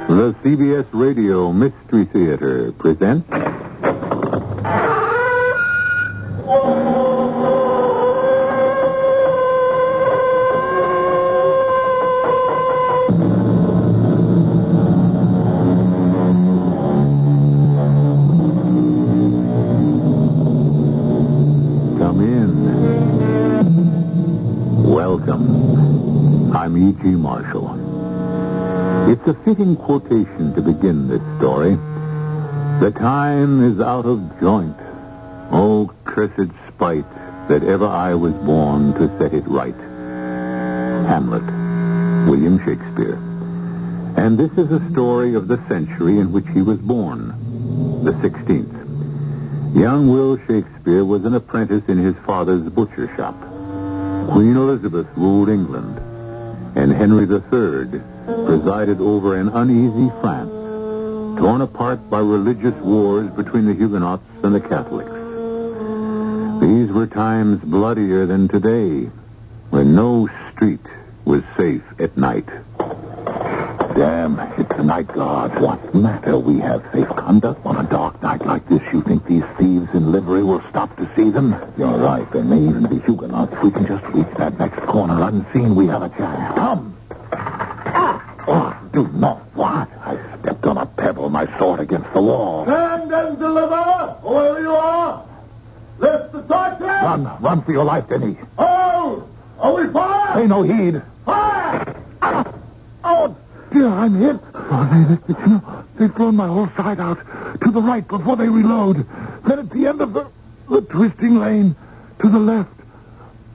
The CBS Radio Mystery Theater presents... Come in. Welcome. I'm E.G. Marshall. It's a fitting quotation to begin this story. The time is out of joint. Oh, cursed spite that ever I was born to set it right. Hamlet, William Shakespeare. And this is a story of the century in which he was born, the 16th. Young Will Shakespeare was an apprentice in his father's butcher shop. Queen Elizabeth ruled England, and Henry III presided over an uneasy France, torn apart by religious wars between the Huguenots and the Catholics. These were times bloodier than today, when no street was safe at night. Damn, it's the night guard. What matter? We have safe conduct on a dark night like this. You think these thieves in livery will stop to see them? You're right. There may even be Huguenots. If we can just reach that next corner unseen, we have a chance. Come. Oh, do not what? I stepped on a pebble, my sword against the wall. Stand and deliver, whoever you are. Lift the torches. Run for your life, Denny. Oh, are we fired? Pay no heed. Fire! Oh, dear, I'm hit. Oh, they've blown my whole side out to the right before they reload. Then at the end of the twisting lane, to the left,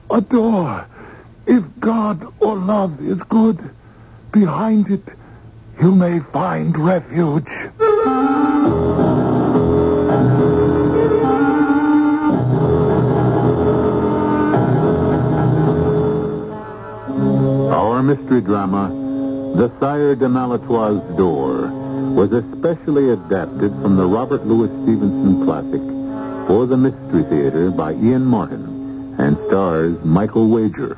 a door. If God or love is good, behind it, you may find refuge. Our mystery drama, The Sire de Maletroits' Door, was especially adapted from the Robert Louis Stevenson classic for the Mystery Theater by Ian Martin and stars Michael Wager.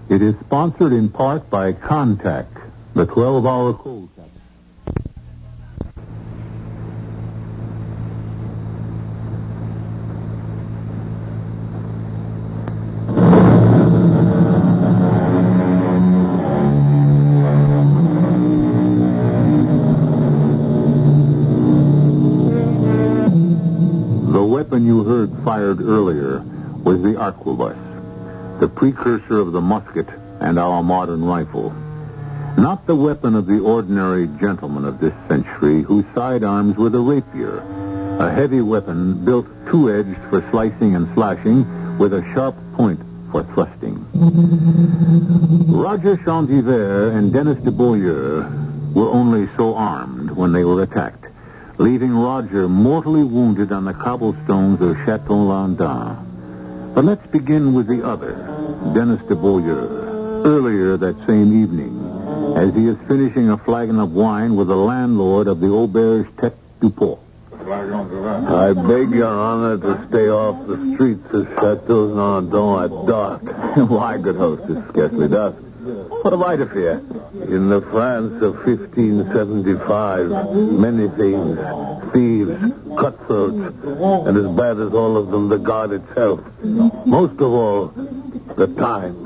It is sponsored in part by Contact, the 12-hour cold cabinet. The weapon you heard fired earlier was the arquebus, the precursor of the musket and our modern rifle. Not the weapon of the ordinary gentleman of this century whose sidearms were the rapier, a heavy weapon built two-edged for slicing and slashing with a sharp point for thrusting. Roger Chantiver and Dennis de Beaulieu were only so armed when they were attacked, leaving Roger mortally wounded on the cobblestones of Chateau Landin. But let's begin with the other, Dennis de Beaulieu. Earlier that same evening, as he is finishing a flagon of wine with the landlord of the Auberge Tête du Port. I beg your honor to stay off the streets of Chateau Landin at dark. Why, good host, it's scarcely dusk. What have I to fear? In the France of 1575, many things, thieves, cutthroats, and as bad as all of them, the guard itself. Most of all, the times.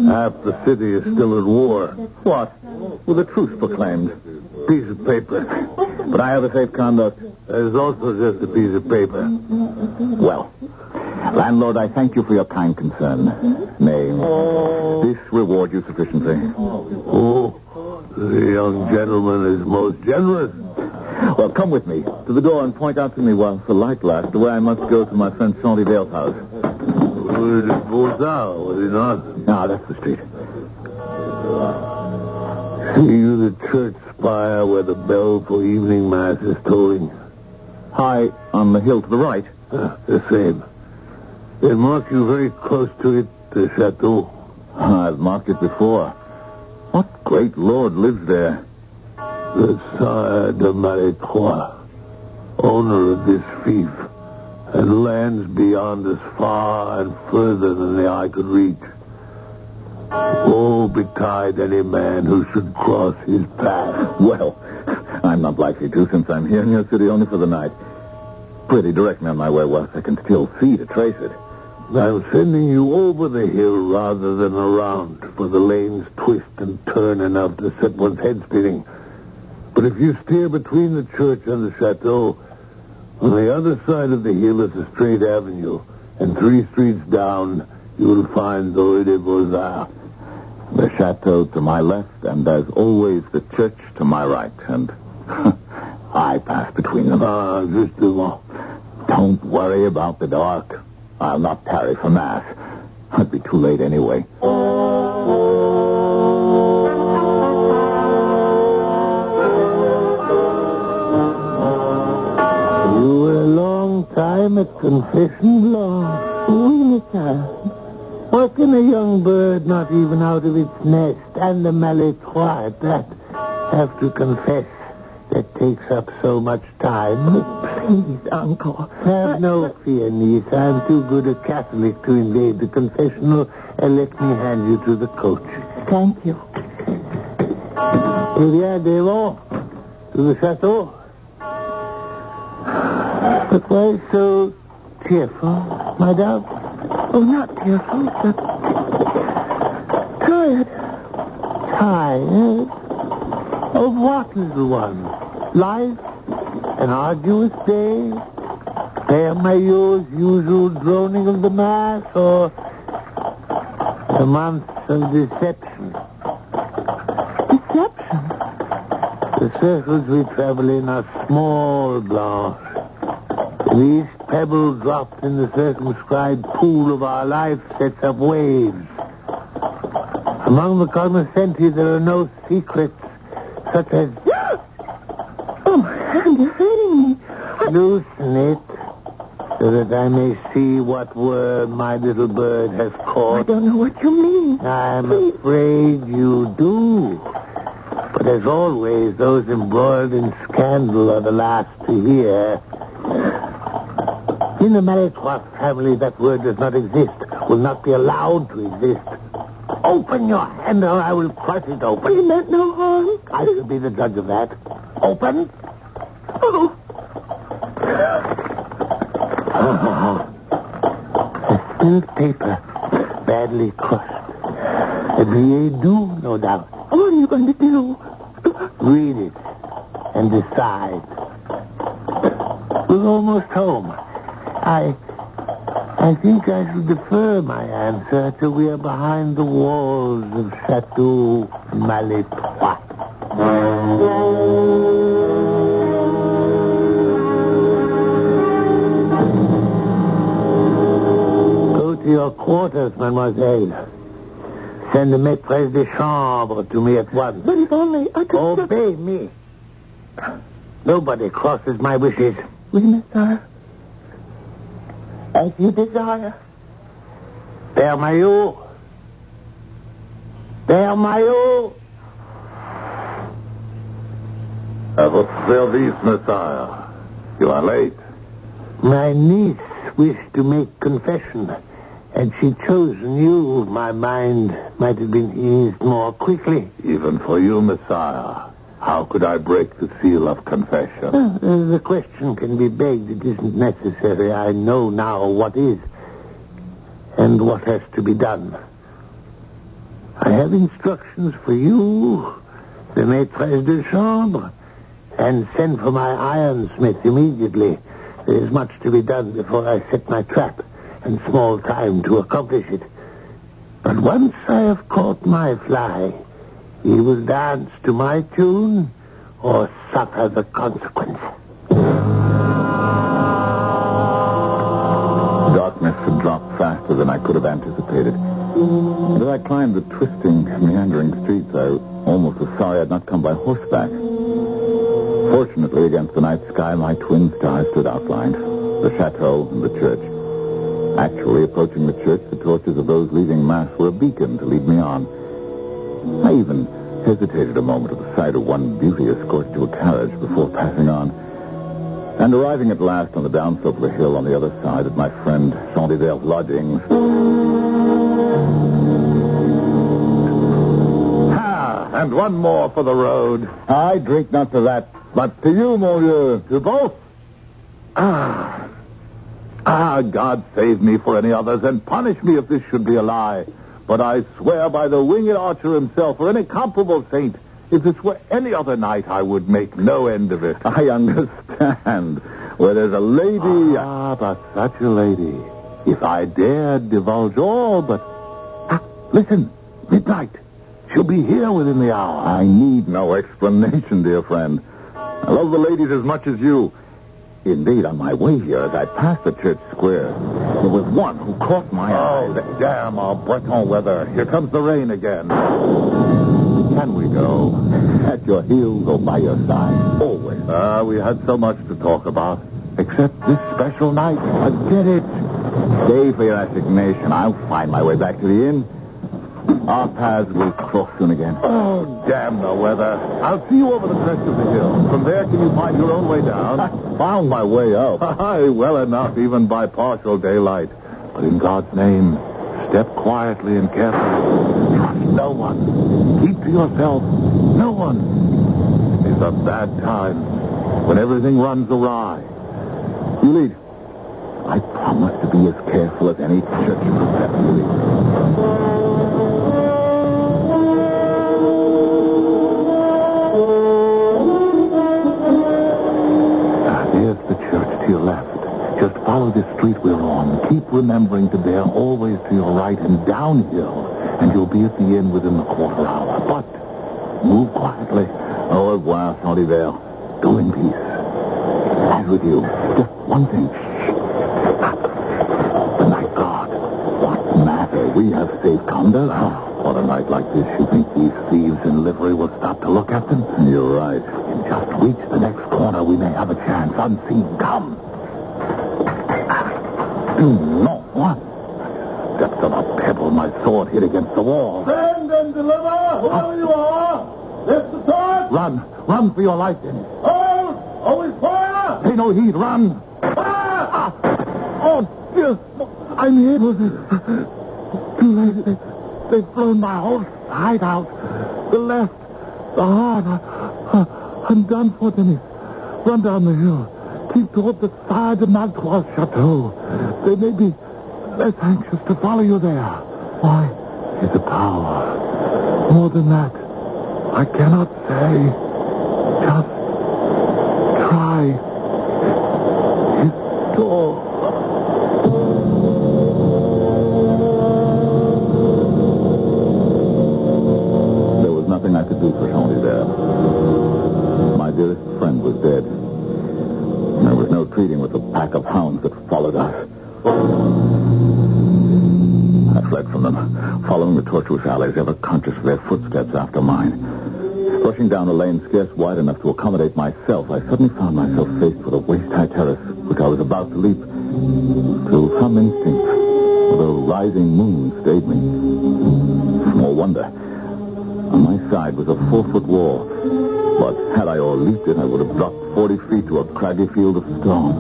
Half the city is still at war. What? With a truce proclaimed. Piece of paper. But I have a safe conduct. There's also just a piece of paper. Well, landlord, I thank you for your kind concern. Nay, this reward you sufficiently. Oh, the young gentleman is most generous. Well, come with me to the door and point out to me whilst the light lasts the way I must go to my friend Chantivale's house. It goes down, was it not? Ah, that's the street. See you the church spire where the bell for evening mass is tolling? High on the hill to the right? The same. They mark you very close to it, the chateau. I've marked it before. What great lord lives there? The Sire de Maletroits, owner of this fief, and lands beyond as far and further than the eye could reach. Woe betide any man who should cross his path. Well, I'm not likely to, since I'm here in your city only for the night. Pretty direct me on my way whilst I can still see to trace it. I'm sending you over the hill rather than around, for the lanes twist and turn enough to set one's head spinning. But if you steer between the church and the chateau, on the other side of the hill is a straight avenue, and 3 streets down, you will find the Rue des Beaux-Arts. The chateau to my left, and as always, the church to my right, and I pass between them. Justement. Don't worry about the dark. I'll not tarry for Mass. I'd be too late anyway. You were a long time at confession, Blanche. Oui, monsieur. What can a young bird not even out of its nest and the Maletroits that have to confess that takes up so much time? Please, Uncle. Have no fear, niece. I'm too good a Catholic to invade the confessional, and let me hand you to the coach. Thank you. Eh bien, Devon, to the chateau. But why so tearful, madame? Oh, not tearful, but tired. Tired? Of what, little one? Life? An arduous day? Père Maillot's usual droning of the Mass, or a month of deception? Deception? The circles we travel in are small, Blanche. These pebbles dropped in the circumscribed pool of our life sets up waves. Among the cognoscenti there are no secrets, such as... Oh, my hand, you're hurting me. Loosen it, so that I may see what worm my little bird has I caught. don't know what you mean. I'm afraid you do. But as always, those embroiled in scandal are the last to hear. In the Maletroit family, that word does not exist, will not be allowed to exist. Open your hand or I will crush it open. You meant no harm. I shall be the judge of that. Open. Oh. A spilled paper, badly crushed. A billet doux, no doubt. What are you going to do? Read it and decide. We're almost home. I think I shall defer my answer till we are behind the walls of Chateau Maletroit. Go to your quarters, mademoiselle. Send the maîtresse de chambre to me at once. But if only I could... Obey me. Nobody crosses my wishes. Oui, monsieur. As you desire. Père Maillot. Père Maillot. À votre service, Messiah. You are late. My niece wished to make confession. Had she chosen you, my mind might have been eased more quickly. Even for you, Messiah. How could I break the seal of confession? The question can be begged. It isn't necessary. I know now what is and what has to be done. I have instructions for you, the maîtresse de chambre, and send for my ironsmith immediately. There is much to be done before I set my trap, and small time to accomplish it. But once I have caught my fly, he will dance to my tune or suffer the consequence. Darkness had dropped faster than I could have anticipated. And as I climbed the twisting, meandering streets, I almost was sorry I'd not come by horseback. Fortunately, against the night sky, my twin stars stood outlined, the chateau and the church. Actually, approaching the church, the torches of those leaving Mass were a beacon to lead me on. I even hesitated a moment at the sight of one beauty escorted to a carriage before passing on. And arriving at last on the downslope of the hill on the other side at my friend Jean Diver's lodgings, And one more for the road. I drink not to that, but to you, monsieur. To both? God save me for any others, and punish me if this should be a lie. But I swear by the winged archer himself, or any incomparable saint, if this were any other night, I would make no end of it. I understand. Where there's a lady... but such a lady. If I dared divulge all, but... listen, midnight. She'll be here within the hour. I need no explanation, dear friend. I love the ladies as much as you. Indeed, on my way here, as I passed the church square, there was one who caught my eye. Oh, damn our Breton weather. Here comes the rain again. Can we go? At your heels or by your side? Always. We had so much to talk about. Except this special night. Forget it. Stay for your assignation. I'll find my way back to the inn. Our paths will cross soon again. Oh, damn the weather. I'll see you over the crest of the hill. From there, can you find your own way down? I found my way up. Aye, well enough, even by partial daylight. But in God's name, step quietly and carefully. Trust no one. Keep to yourself. No one. It's a bad time when everything runs awry. You lead. I promise to be as careful as any church professor. Follow the street we're on. Keep remembering to bear always to your right and downhill, and you'll be at the inn within the quarter hour. But move quietly. Au revoir, Oliver. Go in peace. And with you, just one thing. The night guard. What matter? We have safe conduct. On a night like this, you think these thieves in livery will stop to look at them? You're right. And just reach the next corner, we may have a chance. Unseen. Come. No, what? Steps of a pebble, my sword hit against the wall. Send and deliver, whoever you are. Lift the torch. Run for your life, Dennis. Hold! We fire! Pay no heed, run. Oh, dear, I'm hit. Too late. They've blown my whole side out. The left, the heart. I'm done for, Dennis. Run down the hill. Keep toward the side of Maletroits chateau. They may be less anxious to follow you there. Why? It's a power. More than that, I cannot say. Just try his door. There was nothing I could do for Tony there. My dearest friend was dead. There was no treating with the pack of hounds that followed us. I fled from them, following the tortuous alleys, ever conscious of their footsteps after mine. Rushing down a lane scarce wide enough to accommodate myself, I suddenly found myself faced with a waist-high terrace, which I was about to leap. Through some instinct, the rising moon stayed me. Small wonder. On my side was a 4-foot wall, but had I o'erleaped it, I would have dropped 40 feet to a craggy field of stone.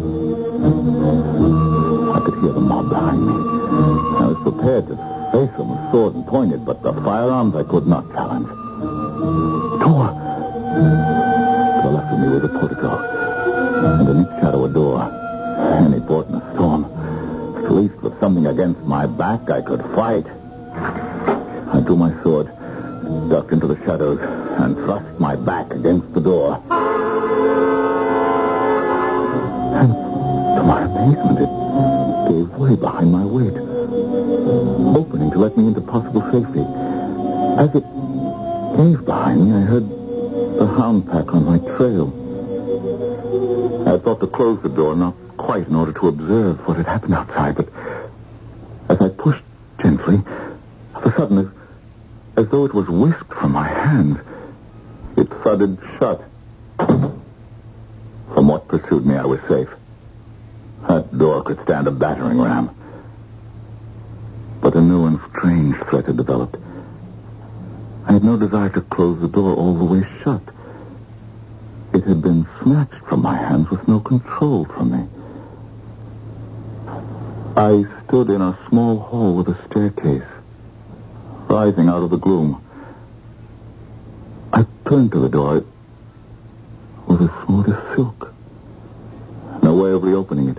I could hear the mob behind me. I was prepared to face them with sword and pointed, but the firearms I could not challenge. Door! To the left of me was a portico, and in its shadow a door. Any port in a storm. At least with something against my back, I could fight. I drew my sword, ducked into the shadows, and thrust my back against the door. And to my amazement, it gave way behind my weight, opening to let me into possible safety. As it gave behind me, I heard the hound pack on my trail. I thought to close the door, not quite in order to observe what had happened outside, but as I pushed gently, of a sudden, as though it was whisked from my hand, it thudded shut. From what pursued me, I was safe. That door could stand a battering ram. But a new and strange threat had developed. I had no desire to close the door all the way shut. It had been snatched from my hands with no control from me. I stood in a small hall with a staircase, rising out of the gloom. turned to the door. It was as smooth as silk. No way of reopening it.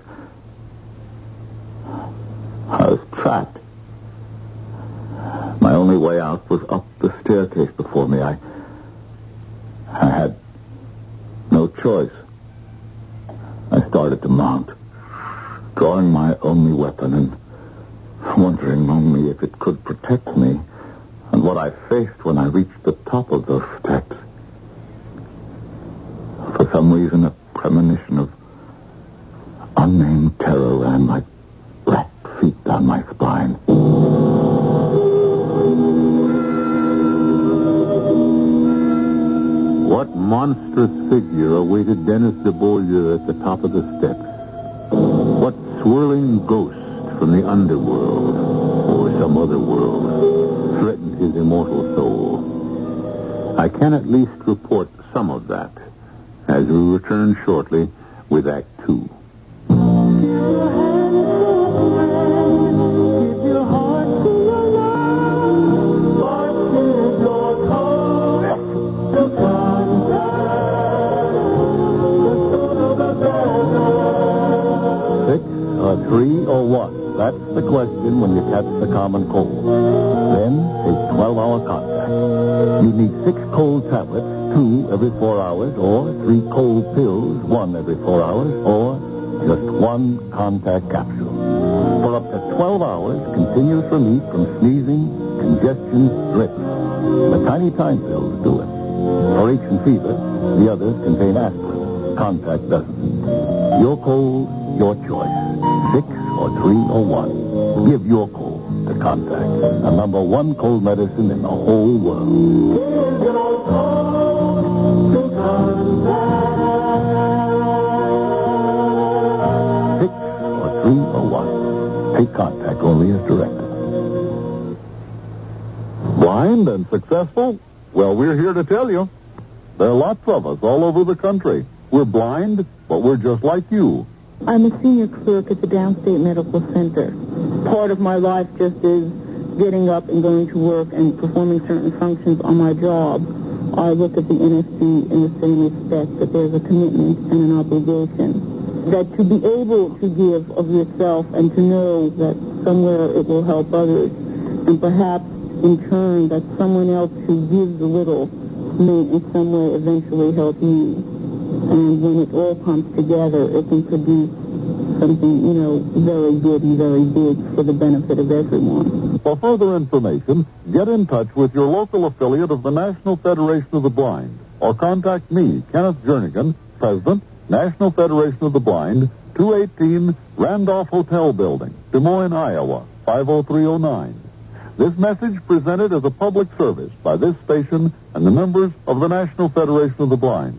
I was trapped. My only way out was up the staircase before me. I had no choice. I started to mount, drawing my only weapon and wondering only if it could protect me and what I faced when I reached the top of those steps. For some reason, a premonition of unnamed terror ran like rat feet down my spine. What monstrous figure awaited Dennis de Beaulieu at the top of the steps? What swirling ghost from the underworld or some other world threatened his immortal soul? I can at least report some of that as we return shortly with Act 2. Three or what? That's the question when you catch the common cold. Then take 12-hour contact. You need 6 cold tablets, 2 every 4 hours, or 3 cold pills, 1 every 4 hours, or just 1 contact capsule. For up to 12 hours, continuous relief from sneezing, congestion, drips. The tiny time pills do it. For aches and fever, the others contain aspirin. Contact doesn't. Your cold, your choice. 6 or 3 or 1. Give your cold to Contact, the number 1 cold medicine in the whole world. 6 or 3 or 1. Take Contact only as directed. Blind and successful? Well, we're here to tell you. There are lots of us all over the country. We're blind, but we're just like you. I'm a senior clerk at the Downstate Medical Center. Part of my life just is getting up and going to work and performing certain functions on my job. I look at the NSC in the same respect, that there's a commitment and an obligation. That to be able to give of yourself and to know that somewhere it will help others, and perhaps in turn that someone else who gives a little may in some way eventually help you. And when it all comes together, it can produce something, very good and very big for the benefit of everyone. For further information, get in touch with your local affiliate of the National Federation of the Blind, or contact me, Kenneth Jernigan, President, National Federation of the Blind, 218 Randolph Hotel Building, Des Moines, Iowa, 50309. This message presented as a public service by this station and the members of the National Federation of the Blind.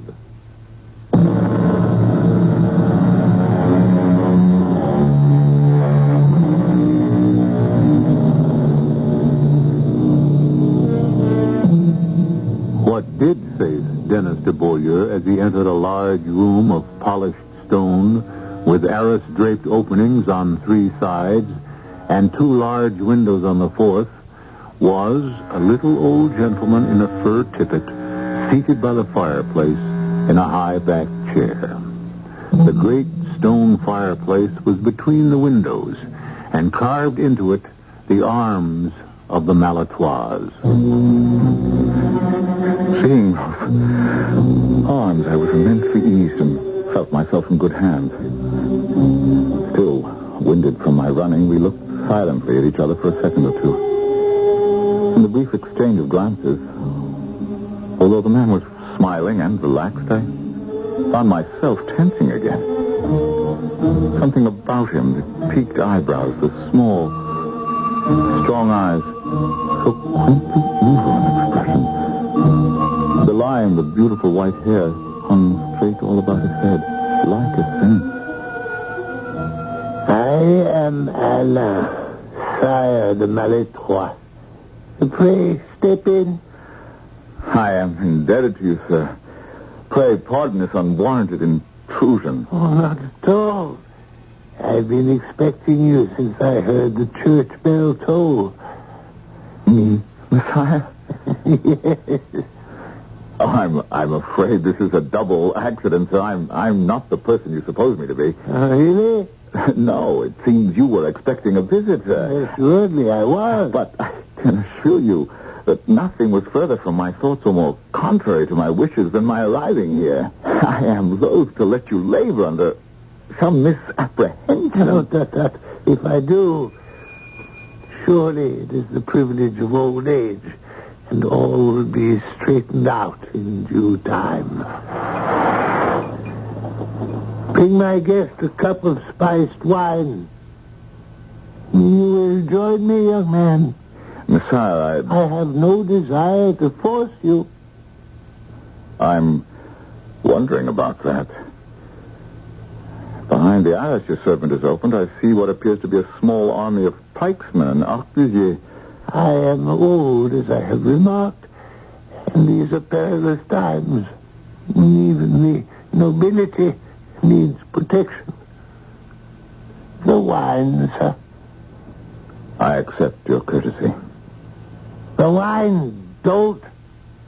What did face Dennis de Beaulieu as he entered a large room of polished stone with arras-draped openings on 3 sides and 2 large windows on the 4th was a little old gentleman in a fur tippet seated by the fireplace in a high-backed chair. The great stone fireplace was between the windows, and carved into it the arms of the Maletroits. Seeing those arms, I was immensely eased and felt myself in good hands. Still, winded from my running, we looked silently at each other for a second or two. In the brief exchange of glances, although the man was smiling and relaxed, I found myself tensing again. Something about him, the peaked eyebrows, the small, strong eyes, so quaintly evil in expression. Belying the beautiful white hair hung straight all about his head, like a saint. I am Anna, Sire de Maletroits. Pray, step in. I am indebted to you, sir. Pray pardon this unwarranted intrusion. Oh, not at all. I've been expecting you since I heard the church bell toll. Me, Messiah? Yes. Oh, I'm afraid this is a double accident, sir. I'm not the person you suppose me to be. Really? No, it seems you were expecting a visit, sir. Assuredly, I was. But I can assure you that nothing was further from my thoughts or more contrary to my wishes than my arriving here. I am loath to let you labor under some misapprehension. No, that if I do, surely it is the privilege of old age, and all will be straightened out in due time. Bring my guest a cup of spiced wine. You will join me, young man. Sire, I have no desire to force you. I'm wondering about that. Behind the arras your servant has opened, I see what appears to be a small army of pikesmen and arquebusiers. I am old, as I have remarked, and these are perilous times. Even the nobility needs protection. The wine, sir. I accept your courtesy. The wine, don't.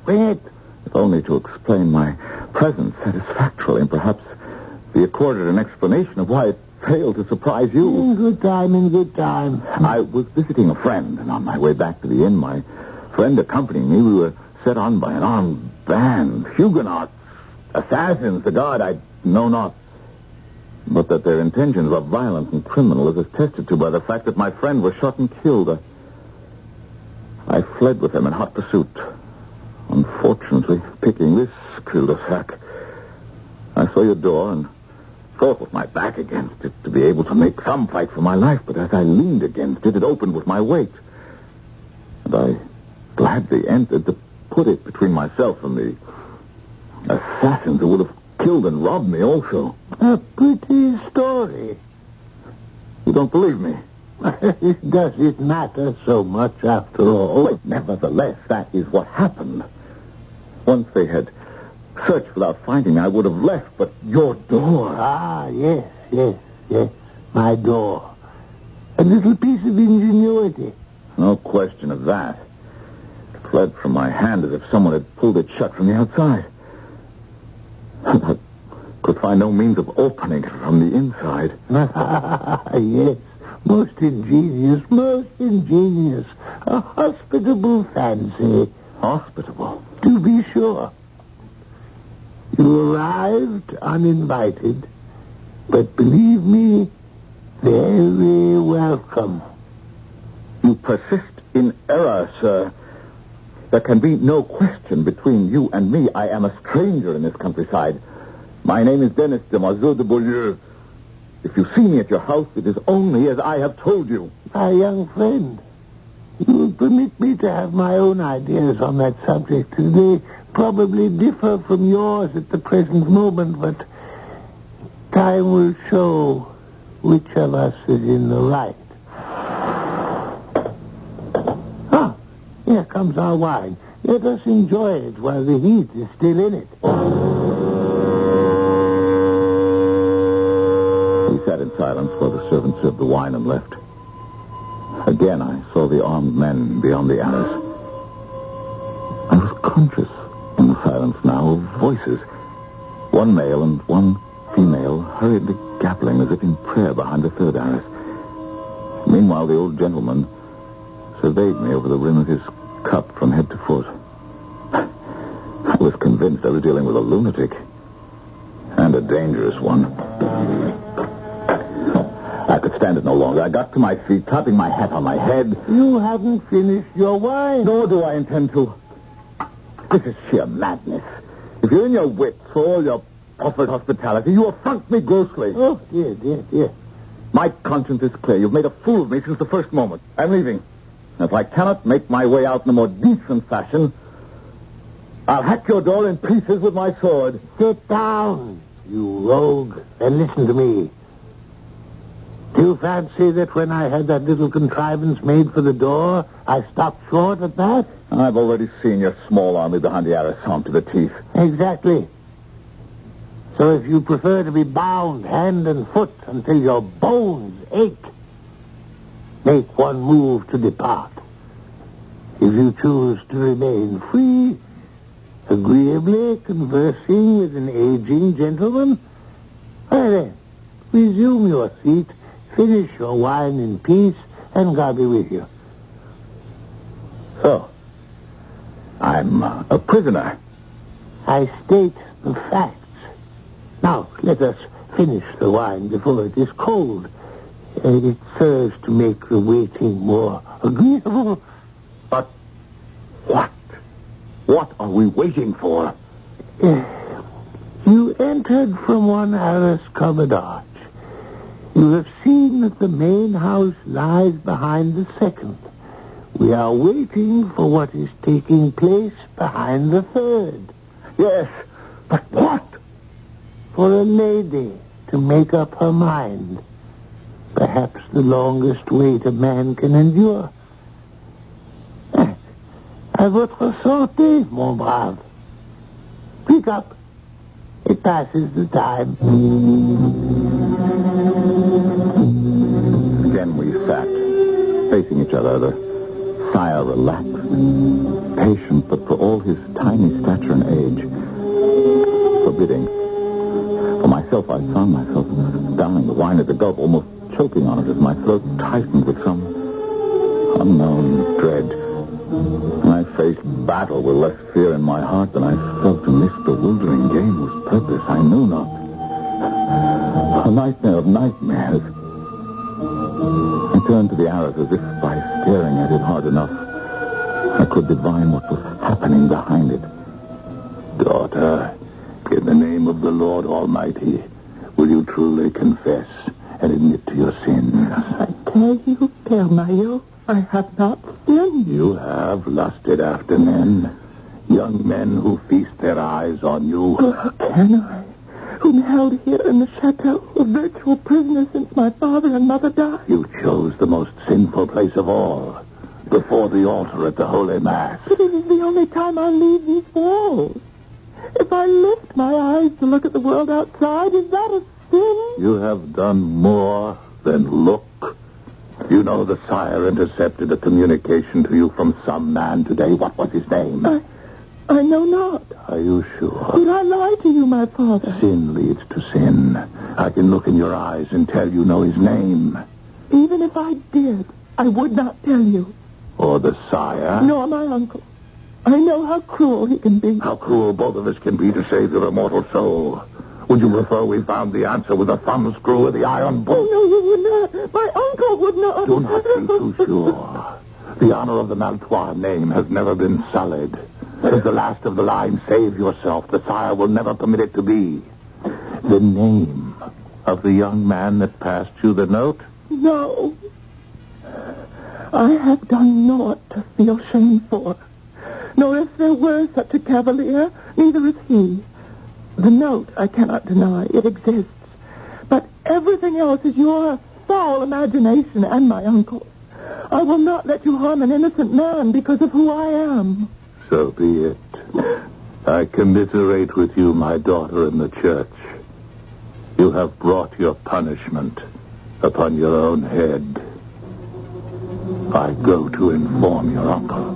Bring it. If only to explain my presence satisfactorily and perhaps be accorded an explanation of why it failed to surprise you. In good time. I was visiting a friend, and on my way back to the inn, my friend accompanying me, we were set on by an armed band, Huguenots, assassins, the guard I know not. But that their intentions were violent and criminal is attested to by the fact that my friend was shot and killed. I fled with them in hot pursuit. Unfortunately, picking this cul-de-sac, I saw your door and fought with my back against it to be able to make some fight for my life. But as I leaned against it, it opened with my weight. And I gladly entered to put it between myself and the assassins who would have killed and robbed me also. A pretty story. You don't believe me? Does it matter so much after all? But nevertheless, that is what happened. Once they had searched without finding me, I would have left, but your door... Ah, yes. My door. A little piece of ingenuity. No question of that. It fled from my hand as if someone had pulled it shut from the outside. I could find no means of opening it from the inside. Yes. Most ingenious. A hospitable fancy. Hospitable? To be sure. You arrived uninvited, but believe me, very welcome. You persist in error, sir. There can be no question between you and me. I am a stranger in this countryside. My name is Dennis de Mazur de Beaulieu. If you see me at your house, it is only as I have told you. My young friend, you will permit me to have my own ideas on that subject. They probably differ from yours at the present moment, but time will show which of us is in the right. Ah, here comes our wine. Let us enjoy it while the heat is still in it. We sat in silence while the servant served the wine and left. Again, I saw the armed men beyond the arras. I was conscious in the silence now of voices. One male and one female hurriedly gabbling as if in prayer behind the third arras. Meanwhile, the old gentleman surveyed me over the rim of his cup from head to foot. I was convinced I was dealing with a lunatic. And a dangerous one. I could stand it no longer. I got to my feet, clapping my hat on my head. You haven't finished your wine. Nor do I intend to. This is sheer madness. If you're in your wits for all your offered hospitality, you affront me grossly. Oh, dear. My conscience is clear. You've made a fool of me since the first moment. I'm leaving. If I cannot make my way out in a more decent fashion, I'll hack your door in pieces with my sword. Sit down, you rogue, and listen to me. Do you fancy that when I had that little contrivance made for the door, I stopped short at that? I've already seen your small army behind the arras armed to the teeth. Exactly. So if you prefer to be bound hand and foot until your bones ache, make one move to depart. If you choose to remain free, agreeably conversing with an aging gentleman? Well then, resume your seat, finish your wine in peace, and God be with you. So, I'm a prisoner. I state the facts. Now, let us finish the wine before it is cold. It serves to make the waiting more agreeable. But what? What are we waiting for? You entered from one arras-covered arch. You have seen that the main house lies behind the second. We are waiting for what is taking place behind the third. Yes, but what? For a lady to make up her mind. Perhaps the longest wait a man can endure. À votre santé, mon brave. Pick up. It passes the time. Again we sat, facing each other, the Sire relaxed, patient, but for all his tiny stature and age, forbidding. For myself, I found myself downing the wine at a gulp, almost choking on it as my throat tightened with some unknown dread. And I faced battle with less fear in my heart than I felt in this bewildering game whose purpose I knew not. A nightmare of nightmares. I turned to the arras as if by staring at it hard enough, I could divine what was happening behind it. Daughter, in the name of the Lord Almighty, will you truly confess and admit to your sins? I tell you, Père Maillot, I have not sinned. You have lusted after men, young men who feast their eyes on you. Oh, how can I, whom held here in the chateau, a virtual prisoner since my father and mother died? You chose the most sinful place of all, before the altar at the Holy Mass. But it is the only time I leave these walls. If I lift my eyes to look at the world outside, is that a sin? You have done more than look. You know the Sire intercepted a communication to you from some man today. What was his name? I know not. Are you sure? Did I lie to you, my father? Sin leads to sin. I can look in your eyes and tell you know his name. Even if I did, I would not tell you. Or the Sire? Nor my uncle. I know how cruel he can be. How cruel both of us can be to save your immortal soul. Would you prefer we found the answer with a thumbscrew or the iron bolt? Oh, no, you would not. My uncle would not. Do not be too sure. The honor of the Maletroits name has never been sullied. As the last of the line, save yourself. The Sire will never permit it to be. The name of the young man that passed you the note? No. I have done naught to feel shame for. Nor if there were such a cavalier, neither is he. The note, I cannot deny. It exists. But everything else is your foul imagination and my uncle's. I will not let you harm an innocent man because of who I am. So be it. I commiserate with you, my daughter, in the church. You have brought your punishment upon your own head. I go to inform your uncle.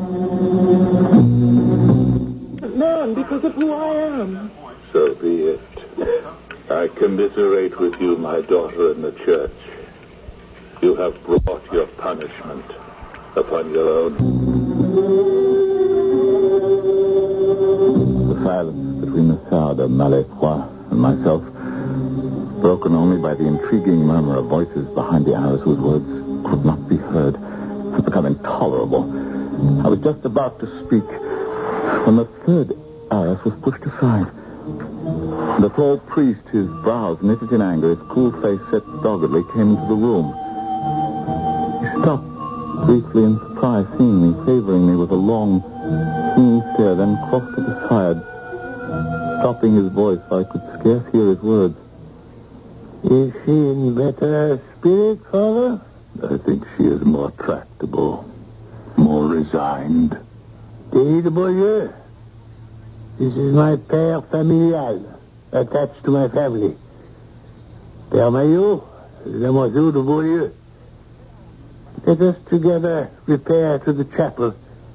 Man, because of who I am. So be it. I commiserate with you, my daughter, in the church. You have brought your punishment upon your own. The silence between the Sire de Maletroits and myself, broken only by the intriguing murmur of voices behind the arras whose words could not be heard, had become intolerable. I was just about to speak when the third arras was pushed aside. The tall priest, his brows knitted in anger, his cool face set doggedly, came into the room. He stopped briefly in surprise, seeing me, favoring me with a long, keen stare, then crossed to the side, stopping his voice so I could scarce hear his words. Is she in better spirit, Father? I think she is more tractable, more resigned. Thierry de Beaulieu. This is my père familial, attached to my family. Père Maillot, Demoiselle de Beaulieu. Let us together repair to the chapel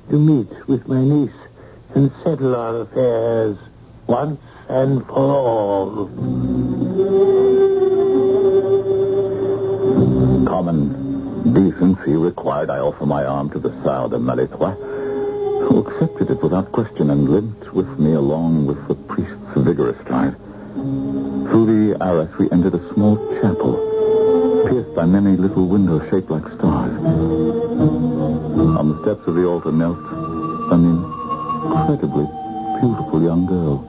to meet with my niece and settle our affairs once and for all. Common decency required I offer my arm to the Sire de Maletroits, who accepted it without question and limped with me along with the priest's vigorous stride. Through the arras we entered a small chapel, pierced by many little windows shaped like stars. On the steps of the altar knelt an incredibly beautiful young girl,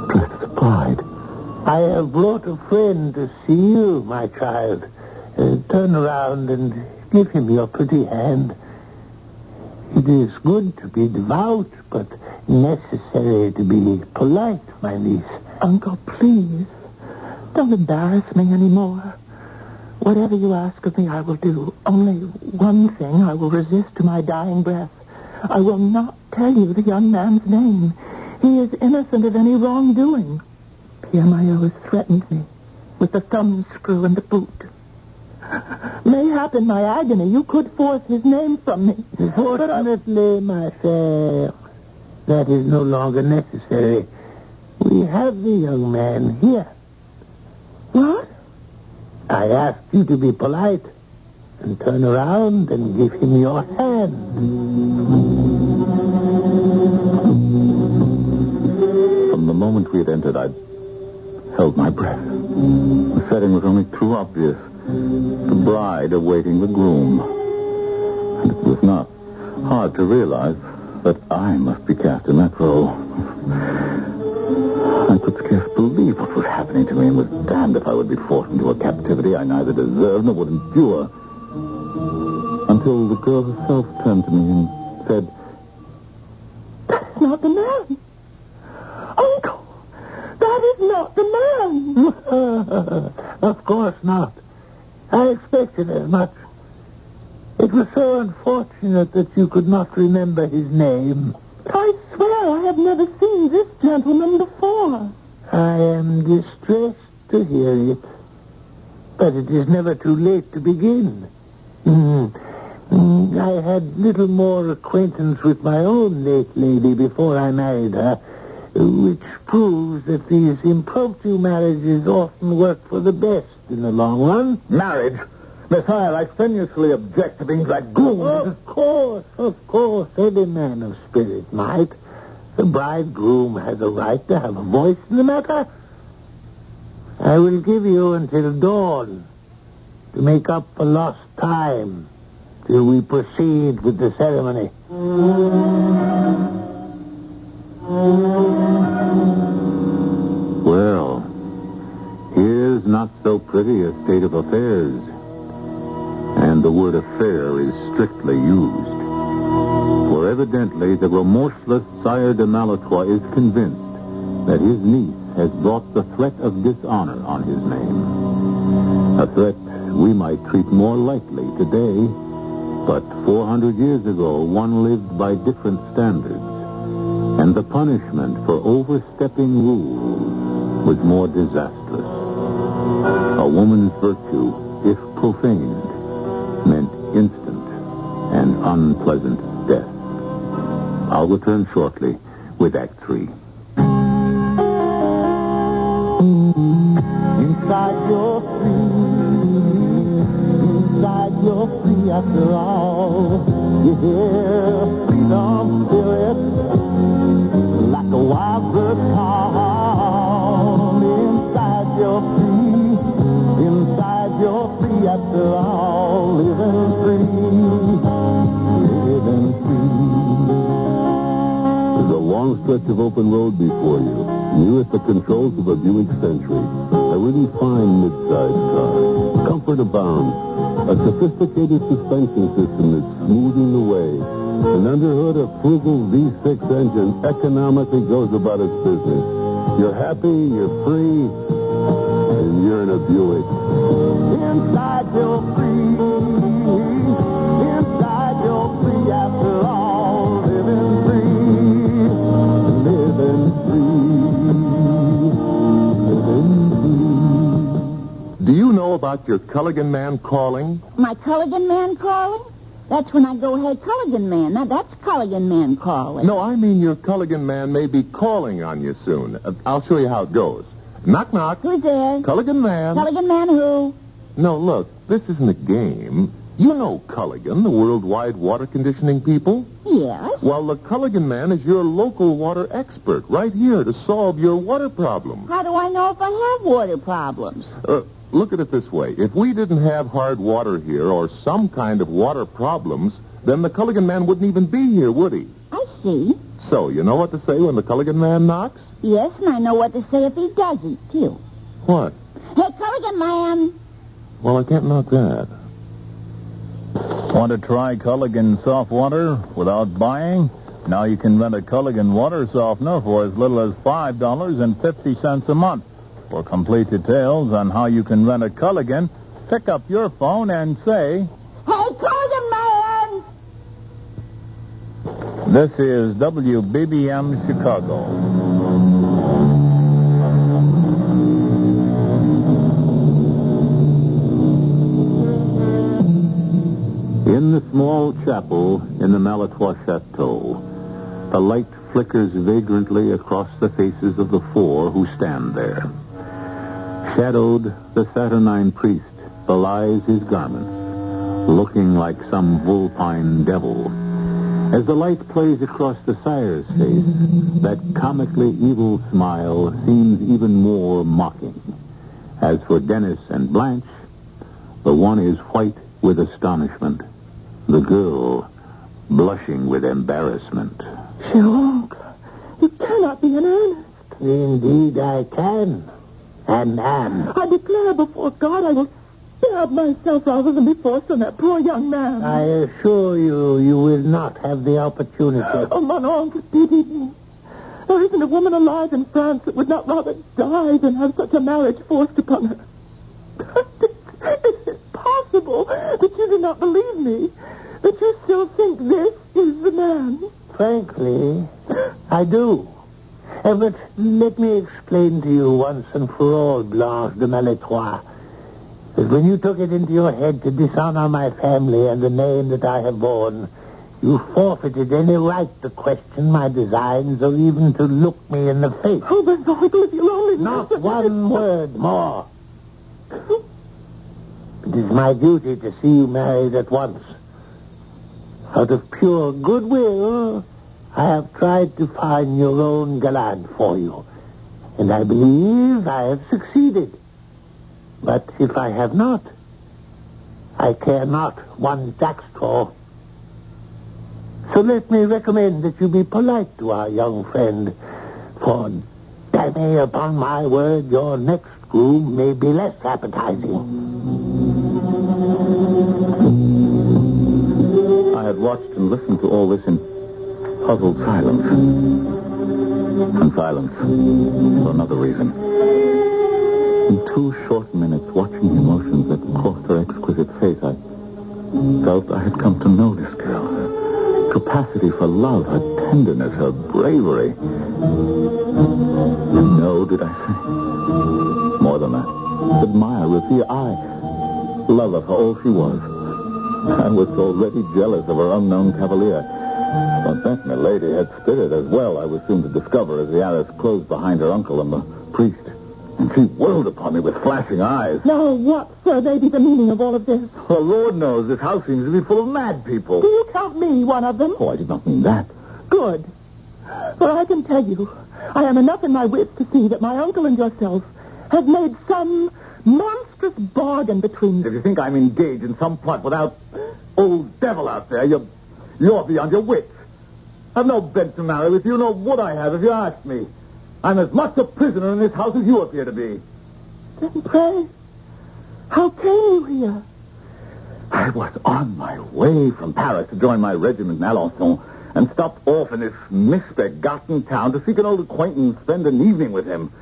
dressed as a bride. I have brought a friend to see you, my child. Turn around and give him your pretty hand. It is good to be devout, but necessary to be polite, my niece. Uncle, please, don't embarrass me anymore. Whatever you ask of me, I will do. Only one thing I will resist to my dying breath. I will not tell you the young man's name. He is innocent of any wrongdoing. Pierre Maillot has threatened me with the thumbscrew and the boot. Mayhap in my agony you could force his name from me. Fortunately, my fair, that is no longer necessary. We have the young man here. What? I asked you to be polite and turn around and give him your hand. From the moment we had entered, I held my breath. The setting was only too obvious. The bride awaiting the groom. And it was not hard to realize that I must be cast in that role. I could scarce believe what was happening to me and was damned if I would be forced into a captivity I neither deserved nor would endure. Until the girl herself turned to me and said, "That's not the man. Uncle, that is not the man." Of course not. I expected as much. It was so unfortunate that you could not remember his name. I swear I have never seen this gentleman before. I am distressed to hear it. But it is never too late to begin. I had little more acquaintance with my own late lady before I married her, which proves that these impromptu marriages often work for the best in the long run. "Marriage? Messiah, I strenuously object to being dragooned." Of course, every man of spirit might. The bridegroom has a right to have a voice in the matter. I will give you until dawn to make up for lost time till we proceed with the ceremony. Well, here's not so pretty a state of affairs. And the word affair is strictly used. For evidently the remorseless Sire de Maletroits is convinced that his niece has brought the threat of dishonor on his name. A threat we might treat more lightly today, but 400 years ago one lived by different standards, and the punishment for overstepping rules was more disastrous. A woman's virtue, if profaned, meant instant and unpleasant death. I'll return shortly with Act 3. Inside you're free after all. You hear freedom spirit like a wild bird call. Inside you're free after all. Living free. There's a long stretch of open road before you. You're at the controls of a Buick Century. A really fine mid-sized car. Comfort abounds. A sophisticated suspension system is smoothing the way. And under hood, a frugal V6 engine economically goes about its business. You're happy, you're free, and you're in a Buick. Inside you're free. Inside you're free after all. Living free. Living free. Do you know about your Culligan man calling? My Culligan man calling? That's when I go, hey, Culligan man. Now, that's Culligan man calling. No, I mean your Culligan man may be calling on you soon. I'll show you how it goes. Knock, knock. Who's there? Culligan man. Culligan man who? No, look, this isn't a game. You know Culligan, the worldwide water conditioning people. Yes. Well, the Culligan man is your local water expert right here to solve your water problem. How do I know if I have water problems? Look at it this way. If we didn't have hard water here or some kind of water problems, then the Culligan man wouldn't even be here, would he? I see. So, you know what to say when the Culligan man knocks? Yes, and I know what to say if he doesn't, too. What? Hey, Culligan man. Well, I can't knock that. Want to try Culligan soft water without buying? Now you can rent a Culligan water softener for as little as $5.50 a month. For complete details on how you can rent a Culligan, pick up your phone and say, Hey, Culligan man! This is WBBM Chicago. In the small chapel in the Maletroits chateau, the light flickers vagrantly across the faces of the four who stand there. Shadowed, the saturnine priest belies his garments, looking like some vulpine devil. As the light plays across the Sire's face, that comically evil smile seems even more mocking. As for Dennis and Blanche, the one is white with astonishment, the girl blushing with embarrassment. Sherlock, you cannot be in earnest. Indeed I can. And am. I declare before God I will stab myself rather than be forced on that poor young man. I assure you, you will not have the opportunity. Oh, mon oncle, pity me. There isn't a woman alive in France that would not rather die than have such a marriage forced upon her. Is it possible that you do not believe me? That you still think this is the man? Frankly, I do. But let me explain to you once and for all, Blanche de Maletroits, that when you took it into your head to dishonor my family and the name that I have borne, you forfeited any right to question my designs or even to look me in the face. Oh, but Michael, if you only Not listen. one word more. It is my duty to see you married at once. Out of pure goodwill, I have tried to find your own gallant for you, and I believe I have succeeded. But if I have not, I care not one jackstraw. So let me recommend that you be polite to our young friend, for, damme, upon my word, your next groom may be less appetizing. I had watched and listened to all this in puzzled silence. And silence for another reason. In 2 short minutes, watching the emotions that crossed her exquisite face, I felt I had come to know this girl. Her capacity for love, her tenderness, her bravery. And no, did I say? More than that. Admire, revere, love of her all she was. I was already jealous of her unknown cavalier. But that milady had spirit as well, I was soon to discover as the arras closed behind her uncle and the priest. And she whirled upon me with flashing eyes. Now, what, sir, may be the meaning of all of this? Well, Lord knows this house seems to be full of mad people. Do you count me one of them? Oh, I did not mean that. Good. For I can tell you, I am enough in my wits to see that my uncle and yourself have made some monstrous bargain between If you. you think I'm engaged in some plot without old devil out there, you're beyond your wits. I've no bent to marry with you, nor would I have if you asked me. I'm as much a prisoner in this house as you appear to be. Then pray, how came you here? I was on my way from Paris to join my regiment in Alençon and stopped off in this misbegotten town to seek an old acquaintance and spend an evening with him.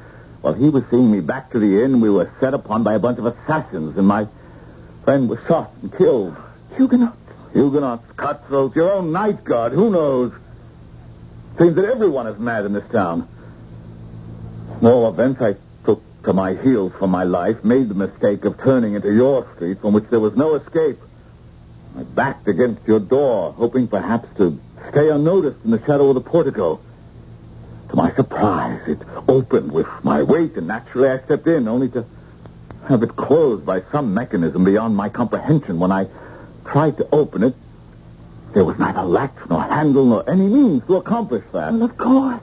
While he was seeing me back to the inn, we were set upon by a bunch of assassins, and my friend was shot and killed. Huguenots, cutthroats, your own night guard, who knows? Seems that everyone is mad in this town. In all events, I took to my heels for my life, made the mistake of turning into your street from which there was no escape. I backed against your door, hoping perhaps to stay unnoticed in the shadow of the portico. To my surprise, it opened with my weight, and naturally I stepped in, only to have it closed by some mechanism beyond my comprehension. When I tried to open it, there was neither latch nor handle nor any means to accomplish that. Well, of course.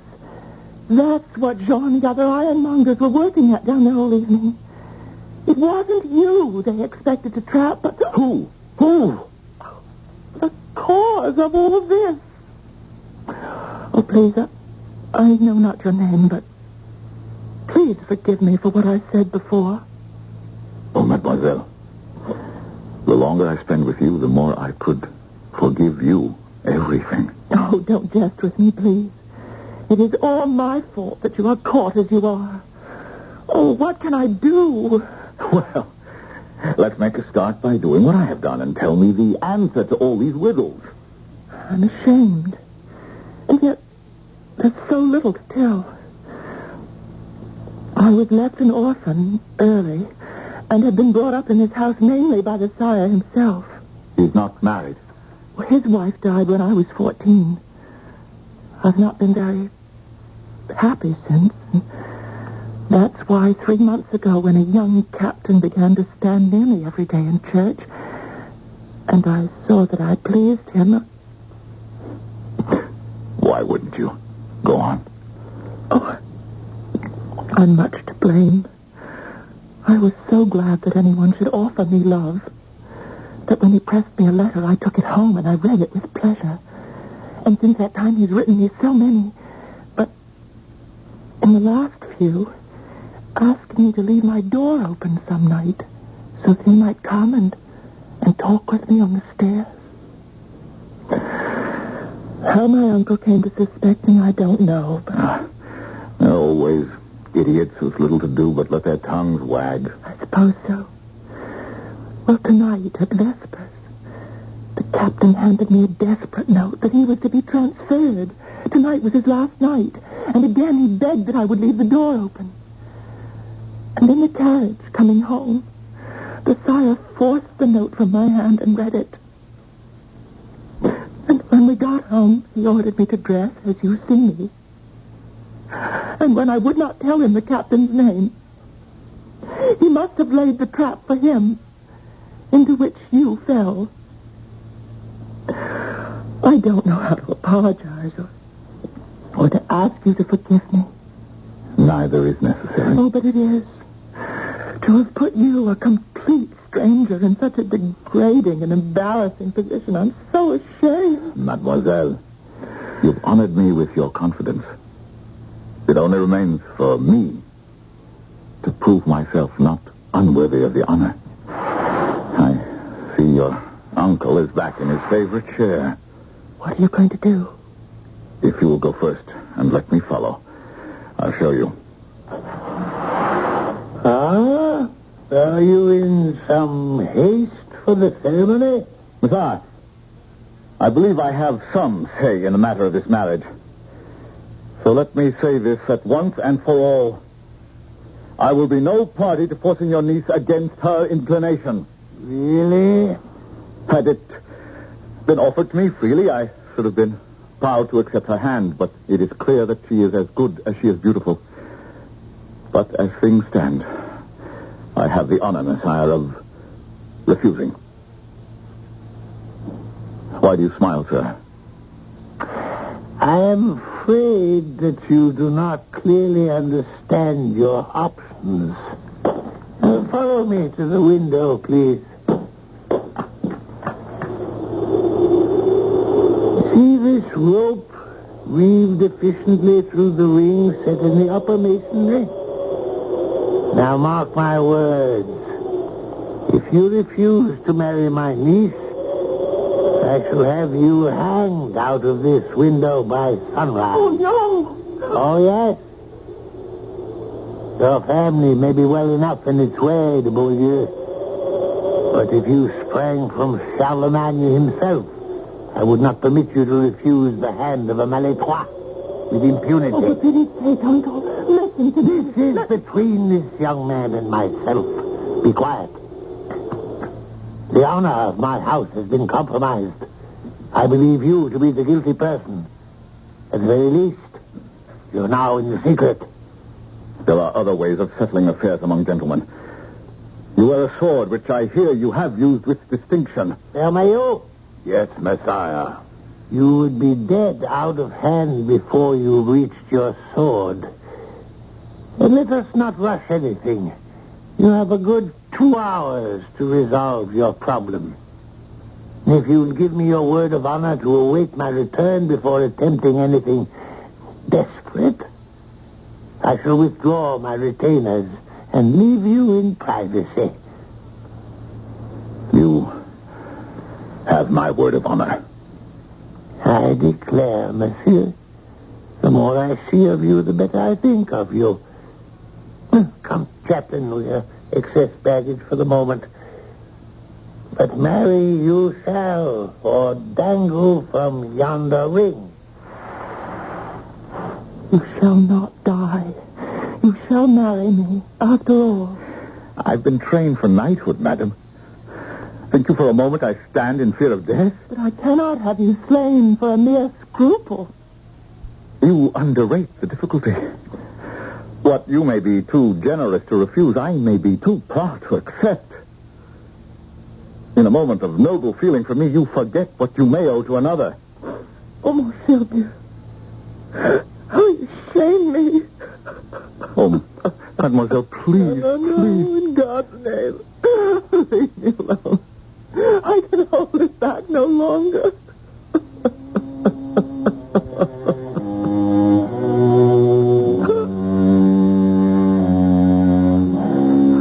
That's what Jean and the other ironmongers were working at down there all evening. It wasn't you they expected to trap, but... Who? The cause of all of this. Oh, please, I know not your name, but please forgive me for what I said before. Oh, mademoiselle, the longer I spend with you, the more I could forgive you everything. Oh, don't jest with me, please. It is all my fault that you are caught as you are. Oh, what can I do? Well, let's make a start by doing what I have done and tell me the answer to all these riddles. I'm ashamed. And yet, there's so little to tell. I was left an orphan early and had been brought up in this house mainly by the Sire himself. He's not married. Well, his wife died when I was 14. I've not been very happy since. That's why 3 months ago, when a young captain began to stand near me every day in church, and I saw that I pleased him... Why wouldn't you? Go on. Oh, I'm much to blame. I was so glad that anyone should offer me love, that when he pressed me a letter, I took it home and I read it with pleasure. And since that time, he's written me so many. But in the last few, asked me to leave my door open some night so that he might come and talk with me on the stairs. How my uncle came to suspect me, I don't know. But... there are always idiots who's little to do but let their tongues wag. I suppose so. Well, tonight at Vespers, the captain handed me a desperate note that he was to be transferred. Tonight was his last night. And again he begged that I would leave the door open. And in the carriage, coming home, the Sire forced the note from my hand and read it. And when we got home, he ordered me to dress as you see me. And when I would not tell him the captain's name, he must have laid the trap for him, into which you fell. I don't know how to apologize or to ask you to forgive me. Neither is necessary. Oh, but it is. To have put you, a complete stranger, in such a degrading and embarrassing position, I'm so ashamed. Mademoiselle, you've honored me with your confidence. It only remains for me to prove myself not unworthy of the honor. I see your uncle is back in his favorite chair. What are you going to do? If you will go first and let me follow, I'll show you. Are you in some haste for the ceremony? Sire, I believe I have some say in the matter of this marriage. So let me say this at once and for all. I will be no party to forcing your niece against her inclination. Really? Had it been offered to me freely, I should have been proud to accept her hand, but it is clear that she is as good as she is beautiful. But as things stand, I have the honor, Sire, of refusing. Why do you smile, sir? I am afraid that you do not clearly understand your options. Follow me to the window, please. See this rope weaved efficiently through the ring set in the upper masonry? Now mark my words. If you refuse to marry my niece, I shall have you hanged out of this window by sunrise. Oh, no! Oh, yes. Your family may be well enough in its way, de Beaulieu. But if you sprang from Charlemagne himself, I would not permit you to refuse the hand of a Maletroit with impunity. Oh, for pity's sake, Uncle, listen to me. This is between this young man and myself. Be quiet. The honor of my house has been compromised. I believe you to be the guilty person. At the very least, you're now in the secret. There are other ways of settling affairs among gentlemen. You wear a sword, which I hear you have used with distinction. Mayo? Yes, Messiah. You would be dead out of hand before you reached your sword. And let us not rush anything. You have a good 2 hours to resolve your problem. If you'll give me your word of honor to await my return before attempting anything desperate, I shall withdraw my retainers and leave you in privacy. You have my word of honor. I declare, monsieur, the more I see of you, the better I think of you. Come, Captain, we'll excess baggage for the moment. But marry you shall, or dangle from yonder ring. You shall not die. You shall marry me, after all. I've been trained for knighthood, madam. Think you for a moment I stand in fear of death? But I cannot have you slain for a mere scruple. You underrate the difficulty. What you may be too generous to refuse, I may be too proud to accept. In a moment of noble feeling for me, you forget what you may owe to another. Oh, mon Sylvia. Oh, you shame me. Oh, mademoiselle, please, no, please. In God's name. Leave me alone. I can hold it back no longer.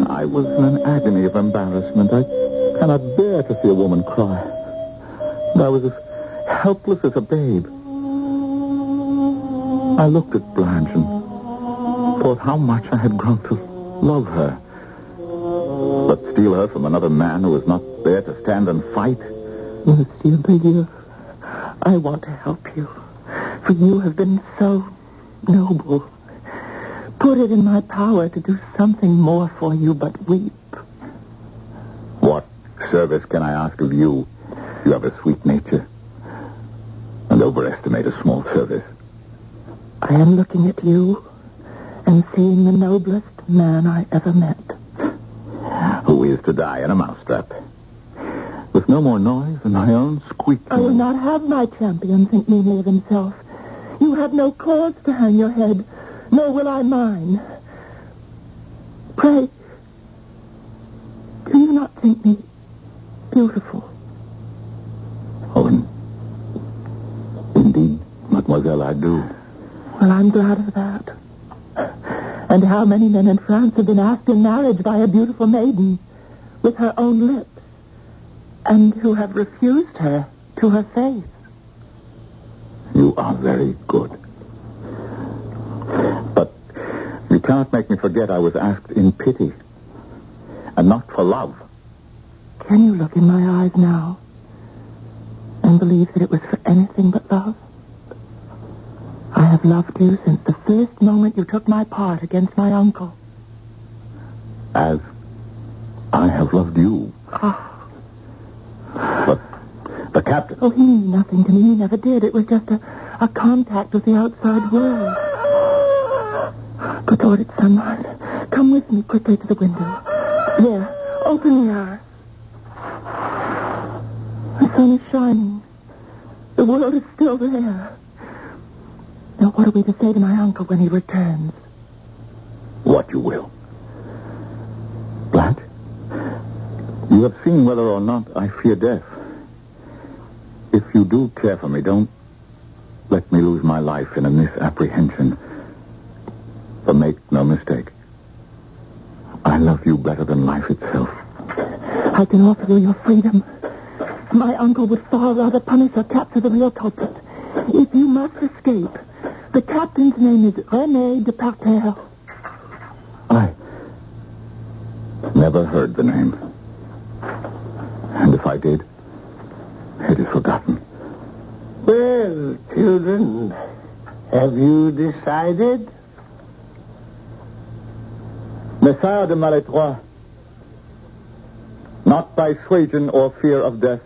I was in an agony of embarrassment. I cannot bear to see a woman cry. And I was as helpless as a babe. I looked at Blanche and thought how much I had grown to love her. But steal her from another man who was not there to stand and fight? Monsieur Bayeux, I want to help you. For you have been so noble. Put it in my power to do something more for you but weep. What service can I ask of you? You have a sweet nature. And overestimate a small service. I am looking at you and seeing the noblest man I ever met. Who is to die in a mousetrap. With no more noise than my own squeaking. I will not have my champion think meanly of himself. You have no cause to hang your head, nor will I mine. Pray, do you not think me beautiful? Oh, indeed, mademoiselle, I do. Well, I'm glad of that. And how many men in France have been asked in marriage by a beautiful maiden with her own lips, and who have refused her to her face? You are very good. But you cannot make me forget I was asked in pity, and not for love. Can you look in my eyes now and believe that it was for anything but love? I have loved you since the first moment you took my part against my uncle. As I have loved you. Oh. But the captain... Oh, he knew nothing to me. He never did. It was just a contact with the outside world. Good Lord, it's sunlight. Come with me quickly to the window. There, open the eyes. The sun is shining. The world is still there. Now, what are we to say to my uncle when he returns? What you will. Blanche, you have seen whether or not I fear death. If you do care for me, don't let me lose my life in a misapprehension. But make no mistake. I love you better than life itself. I can offer you your freedom. My uncle would far rather punish or capture the real culprit. If you must escape, the captain's name is René de Parterre. I never heard the name. And if I did, it is forgotten. Well, children, have you decided? Messire de Maletroits, Not by suasion or fear of death,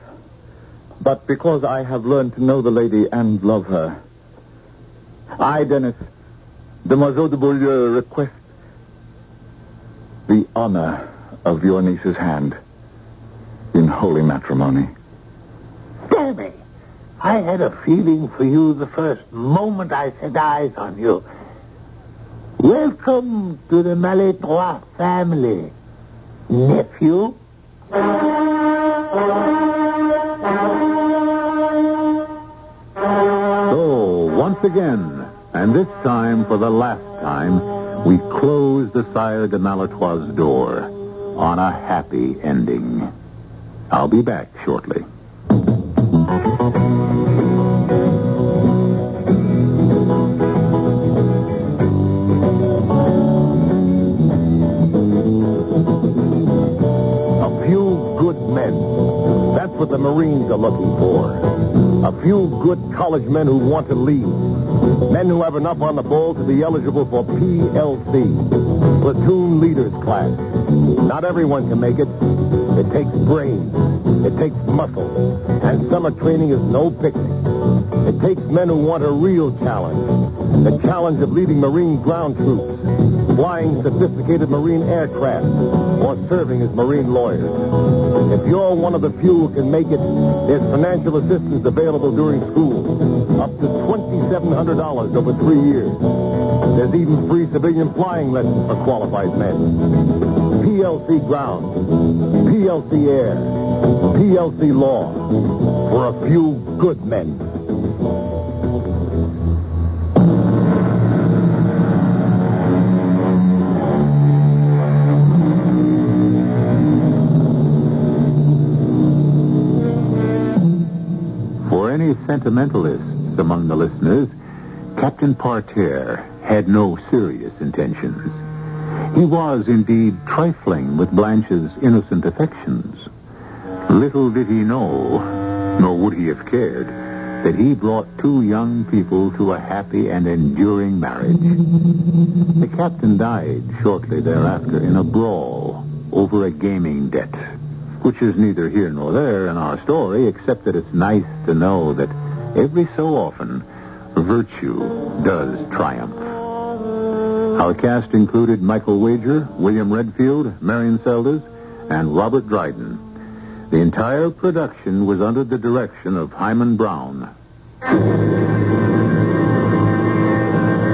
but because I have learned to know the lady and love her. I, Dennis, Demoiselle de Beaulieu, request the honor of your niece's hand in holy matrimony. Damn it! I had a feeling for you the first moment I set eyes on you. Welcome to the Maletroits family, nephew. So, once again, and this time for the last time, we close the Sire de Maletroit's door on a happy ending. I'll be back shortly. What the Marines are looking for. A few good college men who want to lead. Men who have enough on the ball to be eligible for PLC, Platoon Leaders Class. Not everyone can make it. It takes brains. It takes muscle. And summer training is no picnic. It takes men who want a real challenge. The challenge of leading Marine ground troops, flying sophisticated Marine aircraft, or serving as Marine lawyers. If you're one of the few who can make it, there's financial assistance available during school, up to $2,700 over 3 years. There's even free civilian flying lessons for qualified men. PLC ground, PLC air, PLC law, for a few good men. Sentimentalists among the listeners, Captain Parterre had no serious intentions. He was indeed trifling with Blanche's innocent affections. Little did he know, nor would he have cared, that he brought two young people to a happy and enduring marriage. The captain died shortly thereafter in a brawl over a gaming debt, which is neither here nor there in our story, except that it's nice to know that every so often, virtue does triumph. Our cast included Michael Wager, William Redfield, Marion Seldes, and Robert Dryden. The entire production was under the direction of Himan Brown.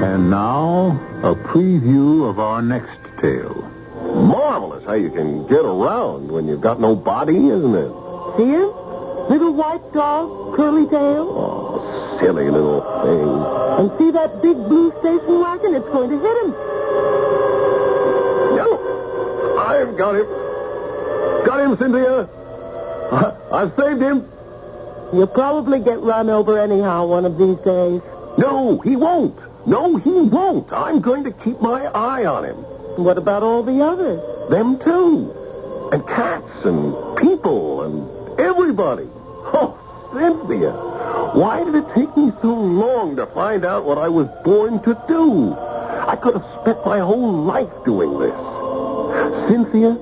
And now, a preview of our next tale. Marvelous how you can get around when you've got no body, isn't it? See him? Little white dog, curly tail. Oh, silly little thing. And see that big blue station wagon? It's going to hit him. No, I've got him. Got him, Cynthia. I've saved him. You'll probably get run over anyhow one of these days. No, he won't. No, he won't. I'm going to keep my eye on him. What about all the others? Them too. And cats and people and everybody. Oh, Cynthia, why did it take me so long to find out what I was born to do? I could have spent my whole life doing this. Cynthia,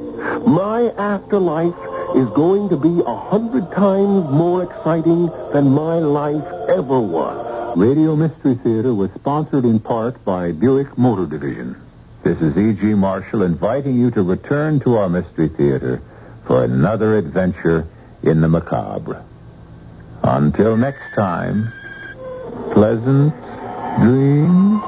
my afterlife is going to be 100 times more exciting than my life ever was. Radio Mystery Theater was sponsored in part by Buick Motor Division. This is E.G. Marshall inviting you to return to our Mystery Theater for another adventure in the macabre. Until next time, pleasant dreams.